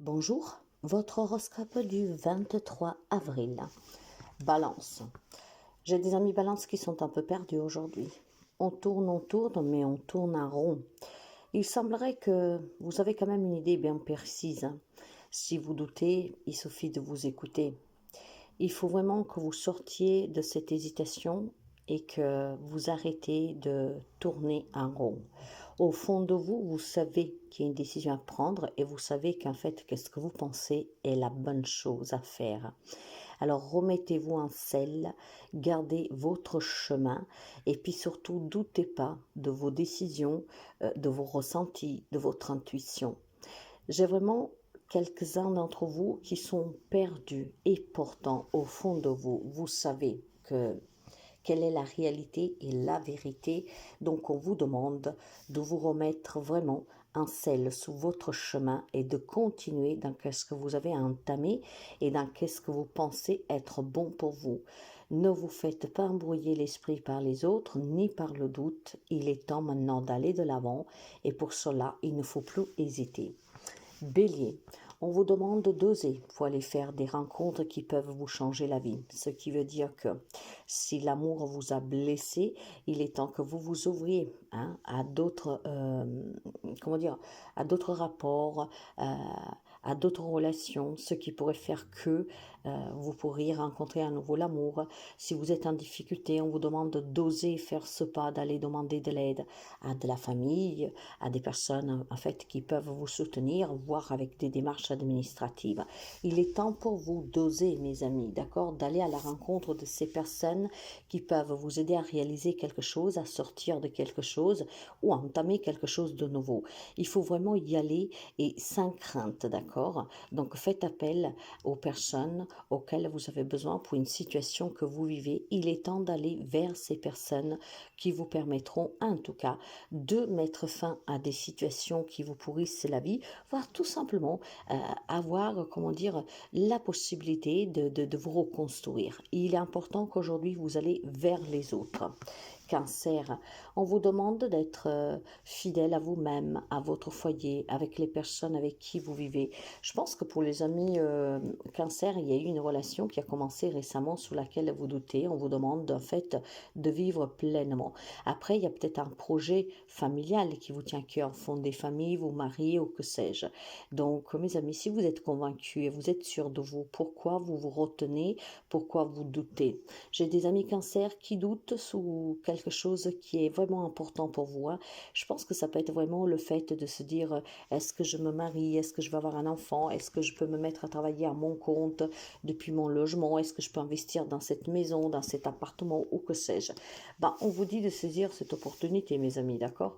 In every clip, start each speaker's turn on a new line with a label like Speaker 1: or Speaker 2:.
Speaker 1: Bonjour, votre horoscope du 23 avril. Balance. J'ai des amis balance qui sont un peu perdus aujourd'hui. On tourne, mais on tourne en rond. Il semblerait que vous avez quand même une idée bien précise. Si vous doutez, il suffit de vous écouter. Il faut vraiment que vous sortiez de cette hésitation et que vous arrêtez de tourner en rond. Au fond de vous, vous savez qu'il y a une décision à prendre et vous savez qu'en fait, qu'est-ce que vous pensez est la bonne chose à faire. Alors remettez-vous en selle, gardez votre chemin et puis surtout, doutez pas de vos décisions, de vos ressentis, de votre intuition. J'ai vraiment quelques-uns d'entre vous qui sont perdus et pourtant au fond de vous, vous savez que quelle est la réalité et la vérité. Donc on vous demande de vous remettre vraiment en selle sous votre chemin et de continuer dans ce que vous avez entamé et dans ce que vous pensez être bon pour vous. Ne vous faites pas embrouiller l'esprit par les autres ni par le doute. Il est temps maintenant d'aller de l'avant et pour cela, il ne faut plus hésiter. Bélier, on vous demande d'oser pour aller faire des rencontres qui peuvent vous changer la vie. Ce qui veut dire que si l'amour vous a blessé, il est temps que vous vous ouvriez à d'autres, à d'autres rapports, à d'autres relations, ce qui pourrait faire que vous pourriez rencontrer à nouveau l'amour. Si vous êtes en difficulté, on vous demande d'oser faire ce pas, d'aller demander de l'aide à de la famille, à des personnes en fait qui peuvent vous soutenir, voire avec des démarches administratives. Il est temps pour vous d'oser, mes amis, d'accord, d'aller à la rencontre de ces personnes qui peuvent vous aider à réaliser quelque chose, à sortir de quelque chose ou à entamer quelque chose de nouveau. Il faut vraiment y aller et sans crainte, d'accord. Donc faites appel aux personnes auxquelles vous avez besoin pour une situation que vous vivez. Il est temps d'aller vers ces personnes qui vous permettront en tout cas de mettre fin à des situations qui vous pourrissent la vie, voire tout simplement avoir, comment dire, la possibilité de vous reconstruire. Il est important qu'aujourd'hui vous allez vers les autres. Cancer, on vous demande d'être fidèle à vous-même, à votre foyer, avec les personnes avec qui vous vivez. Je pense que pour les amis Cancer, il y a eu une relation qui a commencé récemment sous laquelle vous doutez. On vous demande en fait de vivre pleinement. Après, il y a peut-être un projet familial qui vous tient à cœur, fonder famille, vous marier ou que sais-je. Donc, mes amis, si vous êtes convaincus et vous êtes sûr de vous, pourquoi vous vous retenez, pourquoi vous doutez? J'ai des amis Cancer qui doutent sous quelque chose qui est vraiment important pour vous. Je pense que ça peut être vraiment le fait de se dire, est-ce que je me marie, est-ce que je vais avoir un enfant, est-ce que je peux me mettre à travailler à mon compte depuis mon logement, est-ce que je peux investir dans cette maison, dans cet appartement ou que sais-je. On vous dit de saisir cette opportunité, mes amis, d'accord.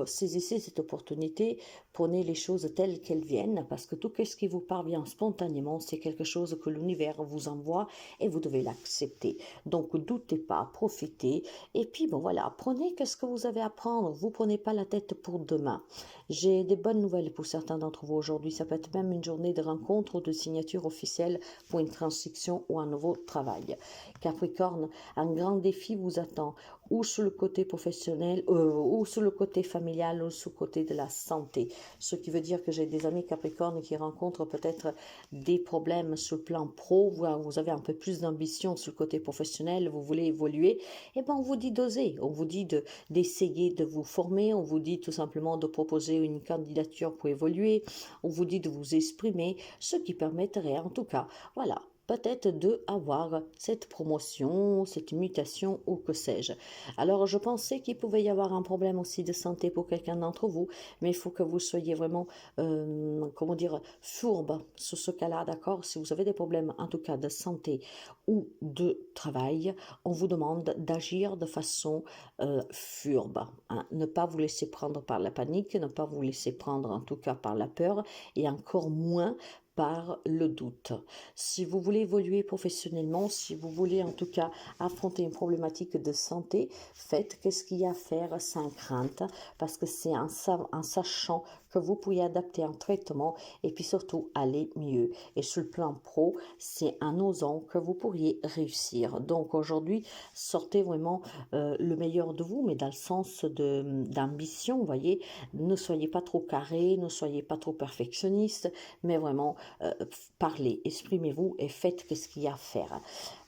Speaker 1: Saisissez cette opportunité, prenez les choses telles qu'elles viennent, parce que tout ce qui vous parvient spontanément, c'est quelque chose que l'univers vous envoie et vous devez l'accepter. Donc, doutez pas, profitez, et puis bon voilà, prenez ce que vous avez à prendre, vous prenez pas la tête pour demain. J'ai des bonnes nouvelles pour certains d'entre vous aujourd'hui, ça peut être même une journée de rencontre ou de signature officielle pour une transaction ou un nouveau travail. Capricorne, un grand défi vous attend, ou sur le côté professionnel, ou sur le côté familial, ou sur le côté de la santé. Ce qui veut dire que j'ai des amis Capricorne qui rencontrent peut-être des problèmes sur le plan pro, voire vous avez un peu plus d'ambition sur le côté professionnel, vous voulez évoluer, on vous dit d'oser, on vous dit d'essayer de vous former, on vous dit tout simplement de proposer une candidature pour évoluer, on vous dit de vous exprimer, ce qui permettrait en tout cas, voilà, peut-être de avoir cette promotion, cette mutation ou que sais-je. Alors je pensais qu'il pouvait y avoir un problème aussi de santé pour quelqu'un d'entre vous, mais il faut que vous soyez vraiment, fourbe sur ce cas-là, d'accord. Si vous avez des problèmes en tout cas de santé ou de travail, on vous demande d'agir de façon furbe, ne pas vous laisser prendre par la panique, ne pas vous laisser prendre en tout cas par la peur et encore moins par le doute. Si vous voulez évoluer professionnellement, si vous voulez en tout cas affronter une problématique de santé, faites ce qu'il y a à faire sans crainte, parce que c'est en sachant que vous pourriez adapter un traitement et puis surtout aller mieux. Et sur le plan pro, c'est en osant que vous pourriez réussir. Donc aujourd'hui, sortez vraiment le meilleur de vous, mais dans le sens d'ambition, vous voyez, ne soyez pas trop carré, ne soyez pas trop perfectionniste, mais vraiment parlez, exprimez-vous et faites ce qu'il y a à faire.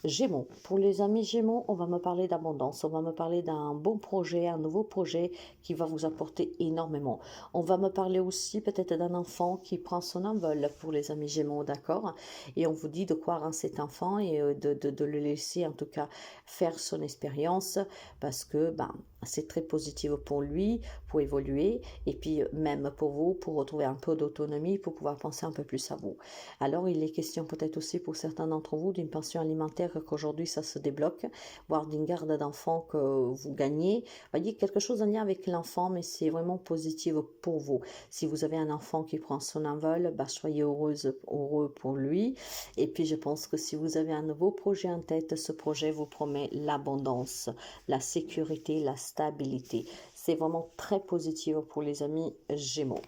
Speaker 1: Gémeaux, pour les amis Gémeaux, on va me parler d'abondance, on va me parler d'un bon projet, un nouveau projet qui va vous apporter énormément. On va me parler aussi peut-être d'un enfant qui prend son envol pour les amis Gémeaux, d'accord? Et on vous dit de croire en cet enfant et de le laisser en tout cas faire son expérience parce que c'est très positif pour lui, pour évoluer et puis même pour vous, pour retrouver un peu d'autonomie, pour pouvoir penser un peu plus à vous. Alors il est question peut-être aussi pour certains d'entre vous d'une pension alimentaire qu'aujourd'hui ça se débloque, voire d'une garde d'enfants que vous gagnez. Vous voyez, quelque chose en lien avec l'enfant, mais c'est vraiment positif pour vous. Si vous avez un enfant qui prend son envol, soyez heureux pour lui. Et puis je pense que si vous avez un nouveau projet en tête, ce projet vous promet l'abondance, la sécurité, la stabilité. C'est vraiment très positif pour les amis Gémeaux.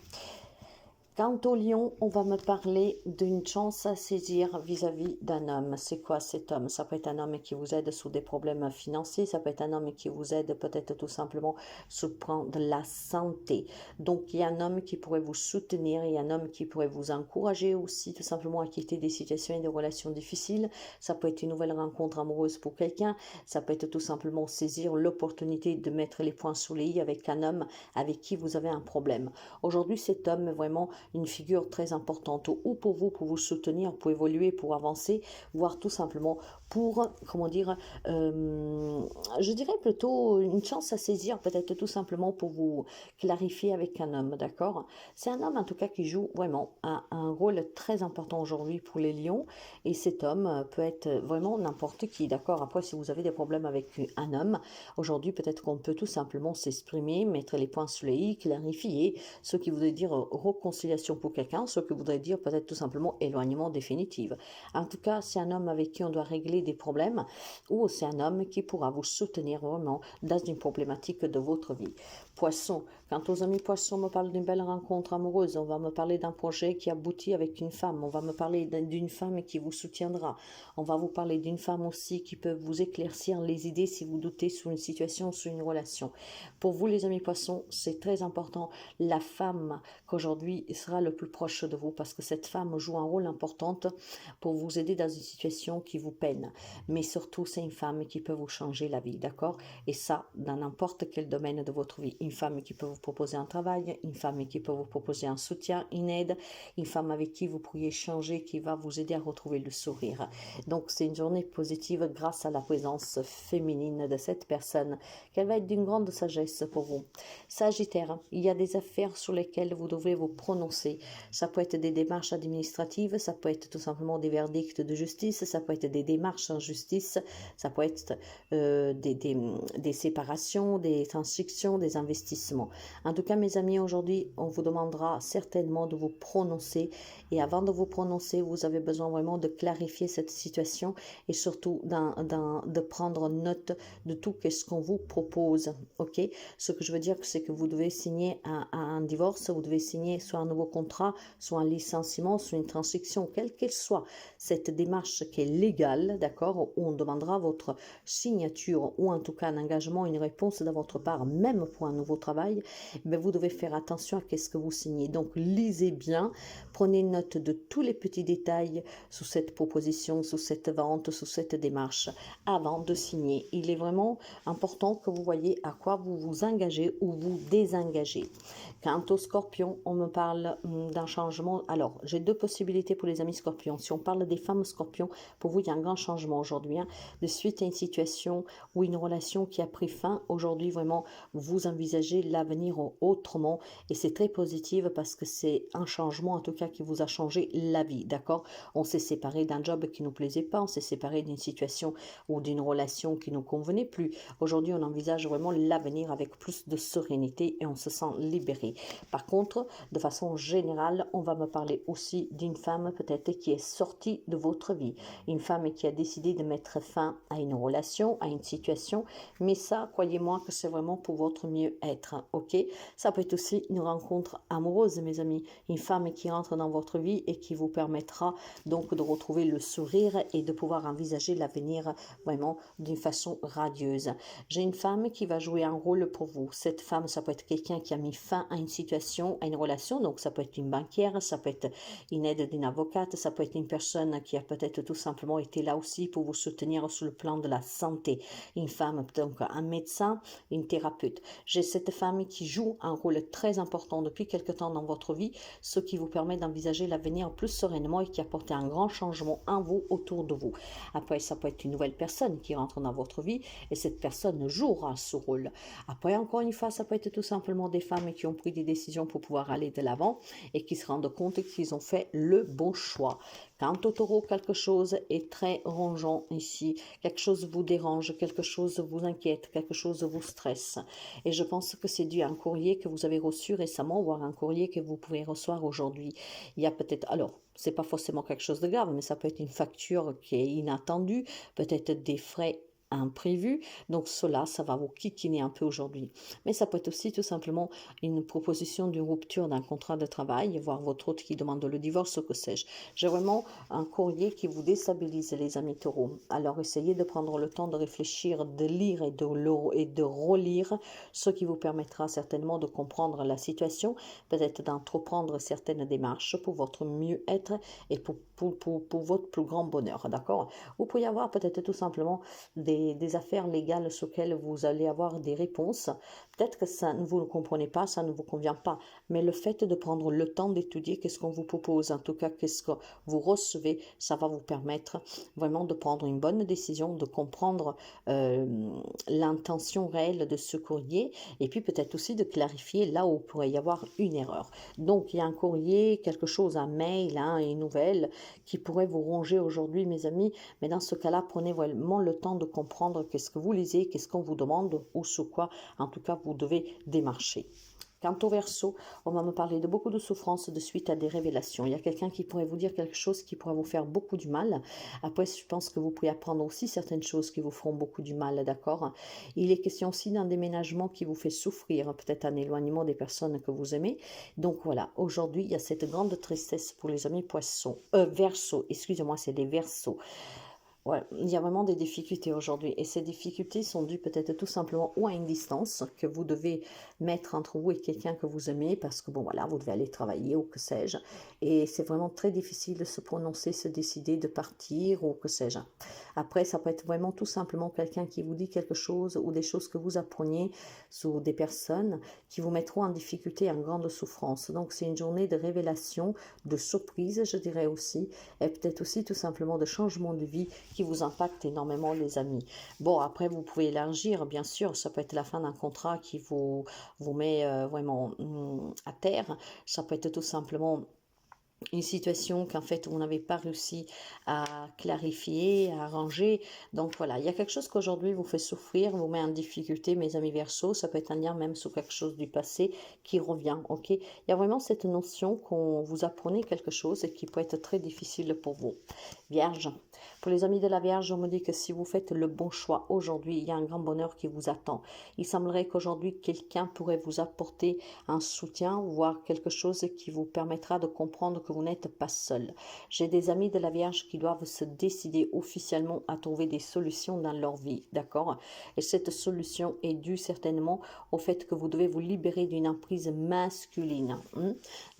Speaker 1: Quant au lion, on va me parler d'une chance à saisir vis-à-vis d'un homme. C'est quoi cet homme? Ça peut être un homme qui vous aide sous des problèmes financiers, ça peut être un homme qui vous aide peut-être tout simplement sous le plan de la santé. Donc il y a un homme qui pourrait vous soutenir, il y a un homme qui pourrait vous encourager aussi tout simplement à quitter des situations et des relations difficiles. Ça peut être une nouvelle rencontre amoureuse pour quelqu'un, ça peut être tout simplement saisir l'opportunité de mettre les points sous les i avec un homme avec qui vous avez un problème. Aujourd'hui, cet homme est vraiment une figure très importante ou pour vous soutenir, pour évoluer, pour avancer, voire tout simplement pour, comment dire, je dirais plutôt une chance à saisir, peut-être tout simplement pour vous clarifier avec un homme, d'accord? C'est un homme en tout cas qui joue vraiment un rôle très important aujourd'hui pour les lions et cet homme peut être vraiment n'importe qui, d'accord? Après, si vous avez des problèmes avec un homme, aujourd'hui peut-être qu'on peut tout simplement s'exprimer, mettre les points sur les i, clarifier, ce qui voudrait dire réconciliation pour quelqu'un, ce que voudrait dire peut-être tout simplement éloignement définitif. En tout cas, c'est un homme avec qui on doit régler des problèmes ou c'est un homme qui pourra vous soutenir vraiment dans une problématique de votre vie. Poisson, quand aux amis poissons me parlent d'une belle rencontre amoureuse, on va me parler d'un projet qui aboutit avec une femme, on va me parler d'une femme qui vous soutiendra, on va vous parler d'une femme aussi qui peut vous éclaircir les idées si vous doutez sur une situation, sur une relation. Pour vous les amis poissons, c'est très important, la femme qu'aujourd'hui sera le plus proche de vous parce que cette femme joue un rôle important pour vous aider dans une situation qui vous peine. Mais surtout, c'est une femme qui peut vous changer la vie, d'accord? Et ça, dans n'importe quel domaine de votre vie. Une femme qui peut vous proposer un travail, une femme qui peut vous proposer un soutien, une aide, une femme avec qui vous pourriez échanger, qui va vous aider à retrouver le sourire. Donc, c'est une journée positive grâce à la présence féminine de cette personne, qu'elle va être d'une grande sagesse pour vous. Sagittaire, il y a des affaires sur lesquelles vous devrez vous prononcer. Ça peut être des démarches administratives, ça peut être tout simplement des verdicts de justice, ça peut être des démarches en justice, ça peut être des séparations, des transactions, des investissements. En tout cas, mes amis, aujourd'hui, on vous demandera certainement de vous prononcer et avant de vous prononcer, vous avez besoin vraiment de clarifier cette situation et surtout de prendre note de tout ce qu'on vous propose. Ok? Ce que je veux dire, c'est que vous devez signer un divorce, vous devez signer soit un nouveau contrat, soit un licenciement, soit une transaction, quelle qu'elle soit. Cette démarche qui est légale, d'accord, où on demandera votre signature ou en tout cas un engagement, une réponse de votre part, même pour un nouveau travail, mais vous devez faire attention à ce que vous signez. Donc, lisez bien, prenez note de tous les petits détails sous cette proposition, sous cette vente, sous cette démarche, avant de signer. Il est vraiment important que vous voyez à quoi vous vous engagez ou vous désengagez. Quant aux scorpions, on me parle d'un changement. Alors, j'ai deux possibilités pour les amis scorpions. Si on parle des femmes scorpions, pour vous, il y a un grand changement aujourd'hui. De suite à une situation ou une relation qui a pris fin, aujourd'hui, vraiment, vous envisagez l'avenir autrement. Et c'est très positif parce que c'est un changement, en tout cas, qui vous a changé la vie, d'accord? On s'est séparé d'un job qui ne nous plaisait pas, on s'est séparé d'une situation ou d'une relation qui ne nous convenait plus. Aujourd'hui, on envisage vraiment l'avenir avec plus de sérénité et on se sent libéré. Par contre, de façon général, on va me parler aussi d'une femme peut-être qui est sortie de votre vie. Une femme qui a décidé de mettre fin à une relation, à une situation. Mais ça, croyez-moi que c'est vraiment pour votre mieux-être. Ok? Ça peut être aussi une rencontre amoureuse, mes amis. Une femme qui entre dans votre vie et qui vous permettra donc de retrouver le sourire et de pouvoir envisager l'avenir vraiment d'une façon radieuse. J'ai une femme qui va jouer un rôle pour vous. Cette femme, ça peut être quelqu'un qui a mis fin à une situation, à une relation. Donc, ça peut être une banquière, ça peut être une aide d'une avocate, ça peut être une personne qui a peut-être tout simplement été là aussi pour vous soutenir sur le plan de la santé. Une femme, donc un médecin, une thérapeute. J'ai cette femme qui joue un rôle très important depuis quelque temps dans votre vie, ce qui vous permet d'envisager l'avenir plus sereinement et qui apporte un grand changement en vous, autour de vous. Après, ça peut être une nouvelle personne qui rentre dans votre vie et cette personne jouera ce rôle. Après, encore une fois, ça peut être tout simplement des femmes qui ont pris des décisions pour pouvoir aller de l'avant et qui se rendent compte qu'ils ont fait le bon choix. Quant au taureau, quelque chose est très rongeant ici. Quelque chose vous dérange, quelque chose vous inquiète, quelque chose vous stresse. Et je pense que c'est dû à un courrier que vous avez reçu récemment, voire un courrier que vous pouvez recevoir aujourd'hui. Il y a peut-être, alors, c'est pas forcément quelque chose de grave, mais ça peut être une facture qui est inattendue, peut-être des frais imprévus. Donc cela, ça va vous kikiner un peu aujourd'hui. Mais ça peut être aussi tout simplement une proposition d'une rupture d'un contrat de travail, voire votre hôte qui demande le divorce, que sais-je. J'ai vraiment un courrier qui vous déstabilise, les amis taureaux. Alors essayez de prendre le temps de réfléchir, de lire et de relire, ce qui vous permettra certainement de comprendre la situation, peut-être d'entreprendre certaines démarches pour votre mieux-être et pour votre plus grand bonheur, d'accord? Vous pouvez avoir peut-être tout simplement des affaires légales sur lesquelles vous allez avoir des réponses. Peut-être que ça, vous ne comprenez pas, ça ne vous convient pas, mais le fait de prendre le temps d'étudier qu'est-ce qu'on vous propose, en tout cas qu'est-ce que vous recevez, ça va vous permettre vraiment de prendre une bonne décision, de comprendre l'intention réelle de ce courrier et puis peut-être aussi de clarifier là où il pourrait y avoir une erreur. Donc il y a un courrier, quelque chose, un mail, une nouvelle qui pourrait vous ronger aujourd'hui, mes amis, mais dans ce cas-là, prenez vraiment le temps de comprendre qu'est-ce que vous lisez, qu'est-ce qu'on vous demande ou sur quoi, en tout cas, vous devez démarcher. Quant au Verseau, on va me parler de beaucoup de souffrance de suite à des révélations. Il y a quelqu'un qui pourrait vous dire quelque chose qui pourrait vous faire beaucoup du mal. Après, je pense que vous pouvez apprendre aussi certaines choses qui vous feront beaucoup du mal, d'accord? Il est question aussi d'un déménagement qui vous fait souffrir, peut-être un éloignement des personnes que vous aimez. Donc voilà, aujourd'hui, il y a cette grande tristesse pour les amis Verseau, excusez-moi, c'est les Verseaux. Ouais, il y a vraiment des difficultés aujourd'hui et ces difficultés sont dues peut-être tout simplement ou à une distance que vous devez mettre entre vous et quelqu'un que vous aimez parce que bon voilà, vous devez aller travailler ou que sais-je et c'est vraiment très difficile de se prononcer, se décider de partir ou que sais-je. Après, ça peut être vraiment tout simplement quelqu'un qui vous dit quelque chose ou des choses que vous appreniez sur des personnes qui vous mettront en difficulté, en grande souffrance. Donc c'est une journée de révélation, de surprise, je dirais aussi, et peut-être aussi tout simplement de changement de vie qui vous impacte énormément, les amis. Bon, après, vous pouvez élargir, bien sûr, ça peut être la fin d'un contrat qui vous met vraiment à terre, ça peut être tout simplement une situation qu'en fait vous n'avez pas réussi à clarifier, à arranger. Donc voilà, il y a quelque chose qu'aujourd'hui vous fait souffrir, vous met en difficulté, mes amis Verseaux, ça peut être un lien même sur quelque chose du passé qui revient, ok? Il y a vraiment cette notion qu'on vous apprenez quelque chose et qui peut être très difficile pour vous. Vierge, pour les amis de la Vierge, on me dit que si vous faites le bon choix aujourd'hui, il y a un grand bonheur qui vous attend. Il semblerait qu'aujourd'hui quelqu'un pourrait vous apporter un soutien, voire quelque chose qui vous permettra de comprendre que vous n'êtes pas seul. J'ai des amis de la Vierge qui doivent se décider officiellement à trouver des solutions dans leur vie, d'accord? Et cette solution est due certainement au fait que vous devez vous libérer d'une emprise masculine.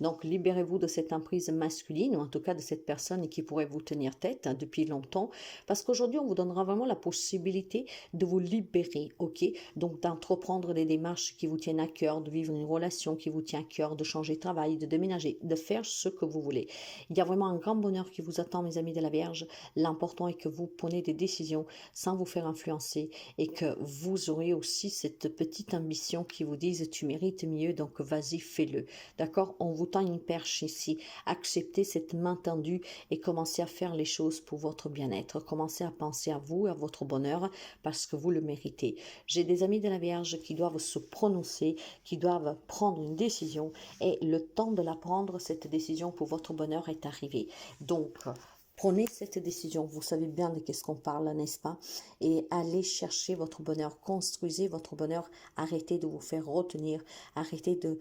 Speaker 1: Donc, libérez-vous de cette emprise masculine, ou en tout cas de cette personne qui pourrait vous tenir tête depuis longtemps, parce qu'aujourd'hui, on vous donnera vraiment la possibilité de vous libérer, ok? Donc, d'entreprendre des démarches qui vous tiennent à cœur, de vivre une relation qui vous tient à cœur, de changer de travail, de déménager, de faire ce que vous vous voulez. Il y a vraiment un grand bonheur qui vous attend, mes amis de la Vierge. L'important est que vous prenez des décisions sans vous faire influencer et que vous aurez aussi cette petite ambition qui vous dise tu mérites mieux, donc vas-y, fais-le. D'accord? On vous tend une perche ici. Acceptez cette main tendue et commencez à faire les choses pour votre bien-être. Commencez à penser à vous, à votre bonheur, parce que vous le méritez. J'ai des amis de la Vierge qui doivent se prononcer, qui doivent prendre une décision et le temps de la prendre, cette décision pour votre bonheur est arrivé. Donc, prenez cette décision, vous savez bien de qu'est-ce qu'on parle, n'est-ce pas? Et allez chercher votre bonheur, construisez votre bonheur, arrêtez de vous faire retenir, arrêtez de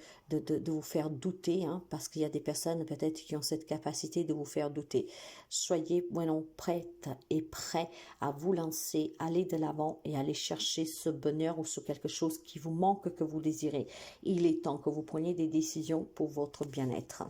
Speaker 1: vous faire douter, hein, parce qu'il y a des personnes peut-être qui ont cette capacité de vous faire douter. Soyez vraiment prête et prêt à vous lancer, aller de l'avant et aller chercher ce bonheur ou ce quelque chose qui vous manque, que vous désirez. Il est temps que vous preniez des décisions pour votre bien-être.